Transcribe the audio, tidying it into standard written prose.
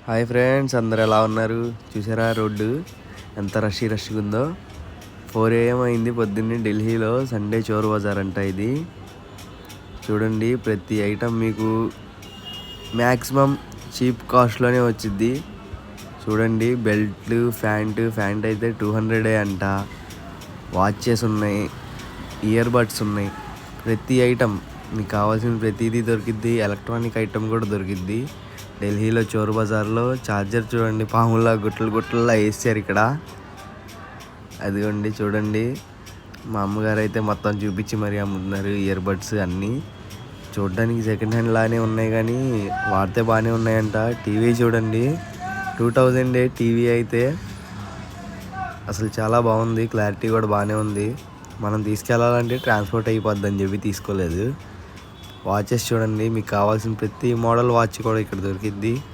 Hi friends, అందరు ఎలా ఉన్నారు? చూసారా రోడ్డు ఎంత రష్గా ఉందో. 4 AM అయింది పొద్దున్నే. ఢిల్లీలో సండే చోర్ బజార్ అంట ఇది. చూడండి, ప్రతి ఐటమ్ మీకు మ్యాక్సిమం చీప్ కాస్ట్లోనే వచ్చింది. చూడండి, బెల్ట్లు, ఫ్యాంట్ అయితే 200 అంట. వాచెస్ ఉన్నాయి, ఇయర్ బడ్స్ ఉన్నాయి. ప్రతి ఐటమ్ మీకు కావాల్సిన ప్రతిదీ దొరికిద్ది. ఎలక్ట్రానిక్ ఐటమ్ కూడా దొరికిద్ది ఢిల్లీలో చోర్ బజార్లో. ఛార్జర్ చూడండి, పాములా గుట్టలులా వేసారు ఇక్కడ. అదిగోండి చూడండి, మా అమ్మగారు అయితే మొత్తం చూపించి మరీ అమ్ముతున్నారు ఇయర్ బడ్స్ అన్నీ. చూడడానికి సెకండ్ హ్యాండ్ లానే ఉన్నాయి కానీ వాడితే బాగానే ఉన్నాయంట. టీవీ చూడండి, 2000 టీవీ అయితే అసలు చాలా బాగుంది. క్లారిటీ కూడా బాగానే ఉంది. మనం తీసుకెళ్ళాలంటే ట్రాన్స్పోర్ట్ అయిపోద్ది అని చెప్పి తీసుకోలేదు. వాచెస్ చూడండి, మీకు కావాల్సిన ప్రతి మోడల్ వాచ్ కూడా ఇక్కడ దొరికిద్ది.